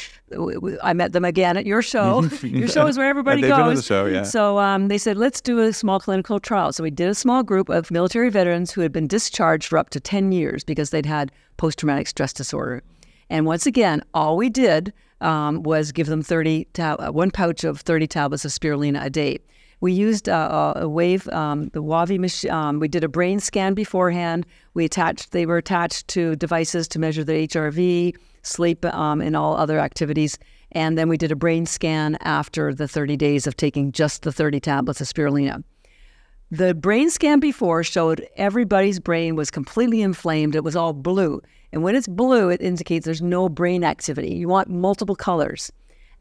I met them again at your show. Your show is where everybody goes. They've been on the show, yeah. So they said, let's do a small clinical trial. So we did a small group of military veterans who had been discharged for up to 10 years because they'd had post-traumatic stress disorder. And once again, all we did was give them one pouch of 30 tablets of spirulina a day. We used a wave, the WAVI machine. We did a brain scan beforehand. They were attached to devices to measure the HRV, sleep, and all other activities. And then we did a brain scan after the 30 days of taking just the 30 tablets of spirulina. The brain scan before showed everybody's brain was completely inflamed. It was all blue. And when it's blue, it indicates there's no brain activity. You want multiple colors.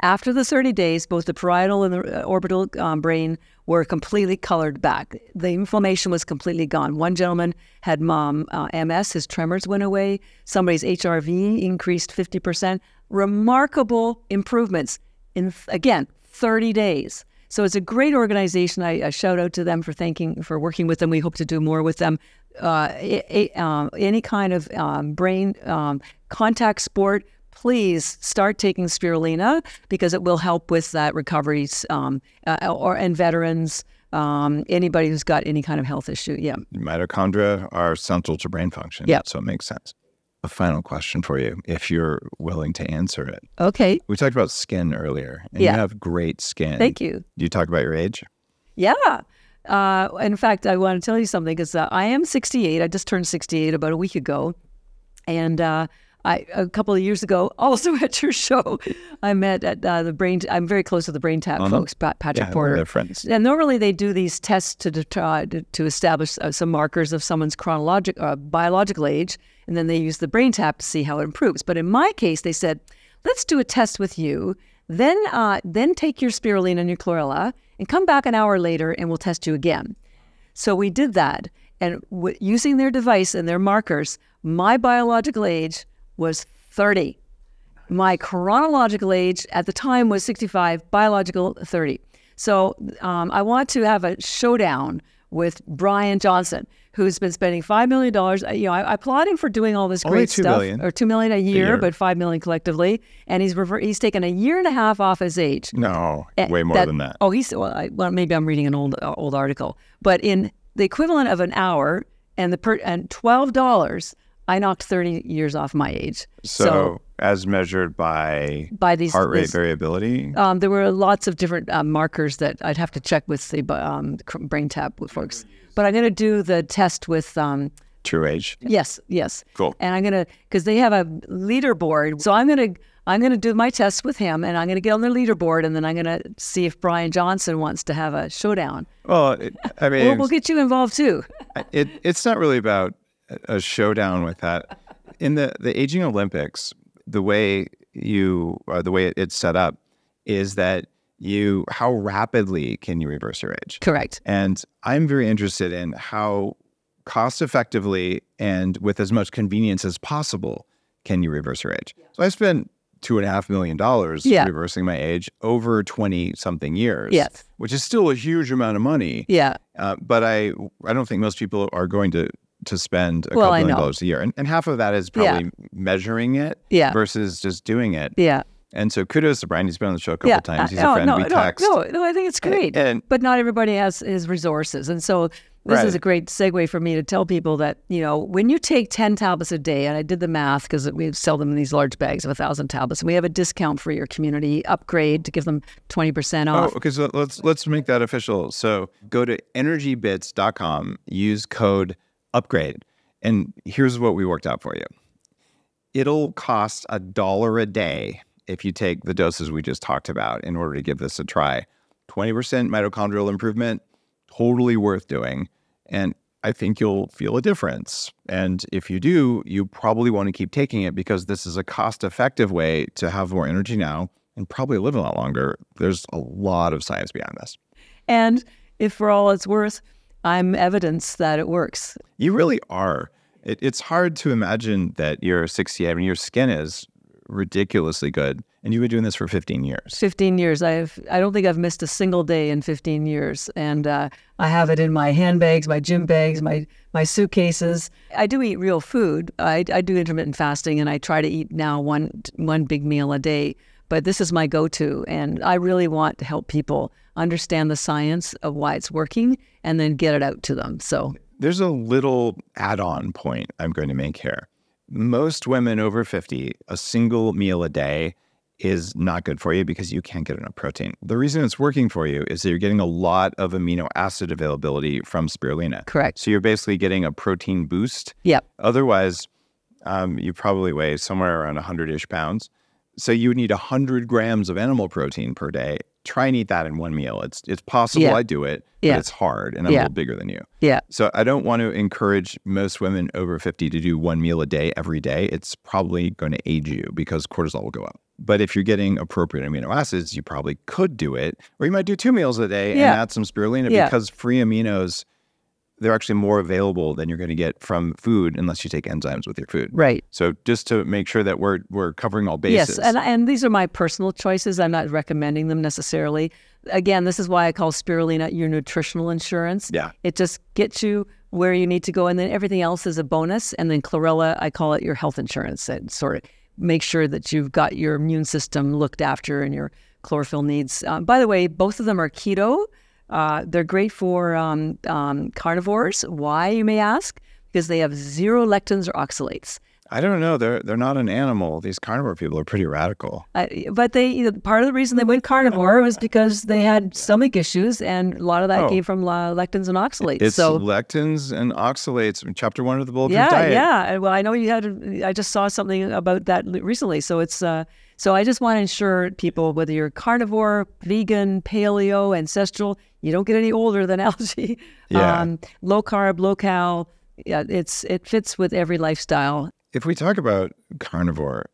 After the 30 days, both the parietal and the orbital brain were completely colored back. The inflammation was completely gone. One gentleman had MS, his tremors went away. Somebody's HRV increased 50%. Remarkable improvements in, again, 30 days. So it's a great organization. I shout out to them for working with them. We hope to do more with them. Any kind of brain contact sport, please start taking spirulina because it will help with that recovery. And veterans, anybody who's got any kind of health issue. Yeah. Mitochondria are central to brain function. Yeah. So it makes sense. A final question for you, if you're willing to answer it. Okay. We talked about skin earlier, and you have great skin. Thank you. Do you talk about your age? Yeah. In fact, I want to tell you something because I am 68. I just turned 68 about a week ago. And a couple of years ago, also at your show, I met at the Brain. I'm very close to the Brain Tap folks, Patrick Porter. They're friends. And normally they do these tests to establish some markers of someone's biological age, and then they use the Brain Tap to see how it improves. But in my case, they said, let's do a test with you, then take your spirulina and your chlorella, and come back an hour later, and we'll test you again. So we did that, and using their device and their markers, my biological age was 30. My chronological age at the time was 65, biological 30. So I want to have a showdown with Brian Johnson, who's been spending $5 million. I applaud him for doing all this great stuff. Or $2 million a year, but $5 million collectively. And he's taken a year and a half off his age. No, way more than that. Oh, maybe I'm reading an old article. But in the equivalent of an hour and $12, I knocked 30 years off my age. So as measured by these heart rate variability? There were lots of different markers that I'd have to check with the Brain Tap with folks. But I'm going to do the test with... True age? Yes. Cool. And I'm going to... Because they have a leaderboard. So I'm going to do my test with him, and I'm going to get on their leaderboard, and then I'm going to see if Brian Johnson wants to have a showdown. Well, I mean... we'll get you involved, too. It's not really about a showdown with that. In the Aging Olympics, the way it's set up is that how rapidly can you reverse your age? Correct. And I'm very interested in how cost effectively and with as much convenience as possible can you reverse your age. So I spent $2.5 million reversing my age over 20-something years, which is still a huge amount of money. Yeah. But I don't think most people are going to spend a couple million dollars a year. And half of that is probably measuring it versus just doing it. Yeah. And so kudos to Brian. He's been on the show a couple times. He's a friend. We text. No, I think it's great. But not everybody has his resources. And so this is a great segue for me to tell people that, when you take 10 tablets a day, and I did the math because we sell them in these large bags of 1,000 tablets, and we have a discount for your community upgrade to give them 20% off. Oh, okay. So let's make that official. So go to ENERGYbits.com, use code upgrade. And here's what we worked out for you. It'll cost $1 a day if you take the doses we just talked about in order to give this a try. 20% mitochondrial improvement, totally worth doing. And I think you'll feel a difference. And if you do, you probably want to keep taking it because this is a cost-effective way to have more energy now and probably live a lot longer. There's a lot of science behind this. And if for all it's worth, I'm evidence that it works. You really are. It's hard to imagine that you're 68. I mean, your skin is ridiculously good. And you've been doing this for 15 years. 15 years. I don't think I've missed a single day in 15 years. And I have it in my handbags, my gym bags, my suitcases. I do eat real food. I do intermittent fasting, and I try to eat now one big meal a day. But this is my go-to. And I really want to help people understand the science of why it's working and then get it out to them. So there's a little add-on point I'm going to make here. Most women over 50, a single meal a day is not good for you because you can't get enough protein. The reason it's working for you is that you're getting a lot of amino acid availability from spirulina. Correct. So you're basically getting a protein boost. Yep. Otherwise, you probably weigh somewhere around 100-ish pounds. So you would need 100 grams of animal protein per day. Try and eat that in one meal. It's possible. I do it, but it's hard, and I'm a little bigger than you. Yeah. So I don't want to encourage most women over 50 to do one meal a day every day. It's probably going to age you because cortisol will go up. But if you're getting appropriate amino acids, you probably could do it. Or you might do 2 meals a day and add some spirulina because free aminos, they're actually more available than you're going to get from food unless you take enzymes with your food. Right. So just to make sure that we're covering all bases. Yes, and these are my personal choices. I'm not recommending them necessarily. Again, this is why I call spirulina your nutritional insurance. Yeah. It just gets you where you need to go, and then everything else is a bonus. And then chlorella, I call it your health insurance. It sort of make sure that you've got your immune system looked after and your chlorophyll needs. By the way, both of them are keto. They're great for carnivores. Why, you may ask? Because they have 0 lectins or oxalates. I don't know. They're not an animal. These carnivore people are pretty radical. But they part of the reason they went carnivore was because they had stomach issues, and a lot of that came from lectins and oxalates. It's lectins and oxalates. Chapter 1 of the Bulletproof Diet. Diet. Yeah. Well, I know you had. I just saw something about that recently. So it's. So I just want to ensure people, whether you're carnivore, vegan, paleo, ancestral, you don't get any older than algae. Yeah. Low carb, low cal. Yeah, it fits with every lifestyle. If we talk about carnivore,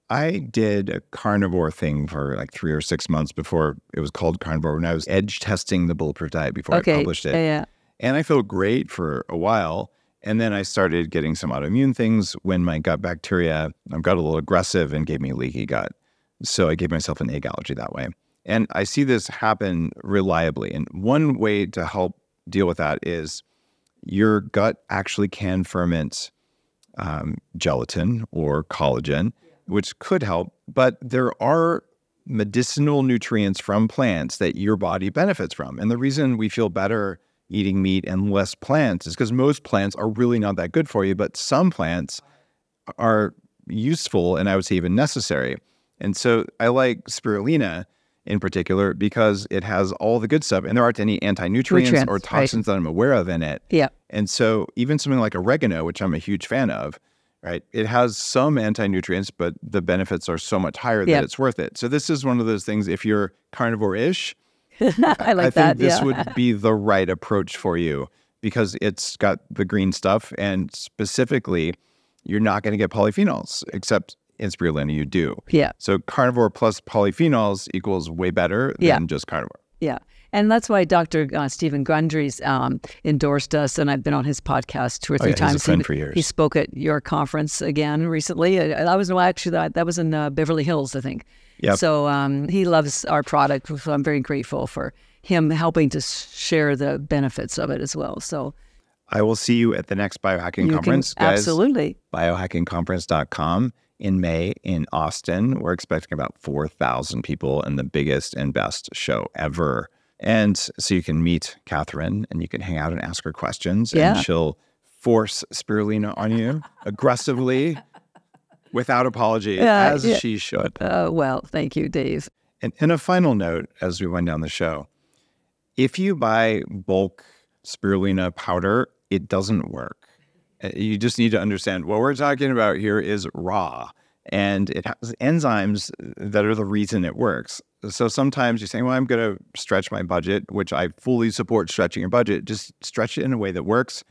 I did a carnivore thing for like 3 or 6 months before it was called carnivore, when I was edge testing the Bulletproof Diet before I published it. Yeah. And I felt great for a while. And then I started getting some autoimmune things when my gut bacteria got a little aggressive and gave me leaky gut. So I gave myself an egg allergy that way. And I see this happen reliably. And one way to help deal with that is your gut actually can ferment gelatin or collagen, which could help. But there are medicinal nutrients from plants that your body benefits from. And the reason we feel better eating meat and less plants is because most plants are really not that good for you, but some plants are useful and I would say even necessary. And so I like spirulina in particular because it has all the good stuff and there aren't any anti-nutrients or toxins that I'm aware of in it. Yeah. And so even something like oregano, which I'm a huge fan of, right? It has some anti-nutrients, but the benefits are so much higher that it's worth it. So this is one of those things, if you're carnivore-ish, I think this would be the right approach for you because it's got the green stuff and specifically you're not going to get polyphenols except in spirulina you do. Yeah. So carnivore plus polyphenols equals way better than just carnivore. Yeah. And that's why Dr. Stephen Gundry's endorsed us, and I've been on his podcast 2 or 3 times. He's a friend for years. He spoke at your conference again recently. That was in Beverly Hills, I think. Yep. So he loves our product, so I'm very grateful for him helping to share the benefits of it as well. So I will see you at the next Biohacking Conference, guys. Absolutely. Biohackingconference.com in May in Austin. We're expecting about 4,000 people and the biggest and best show ever. And so you can meet Catharine and you can hang out and ask her questions and she'll force spirulina on you aggressively without apology, as she should. Well, thank you, Dave. And a final note as we wind down the show, if you buy bulk spirulina powder, it doesn't work. You just need to understand what we're talking about here is raw and it has enzymes that are the reason it works. So sometimes you're saying, well, I'm going to stretch my budget, which I fully support stretching your budget. Just stretch it in a way that works.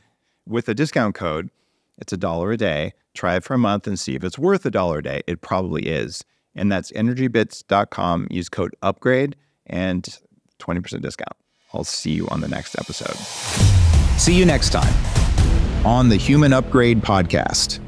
With a discount code, it's $1 a day. Try it for a month and see if it's worth $1 a day. It probably is. And that's ENERGYbits.com. Use code UPGRADE and 20% discount. I'll see you on the next episode. See you next time on the Human Upgrade Podcast.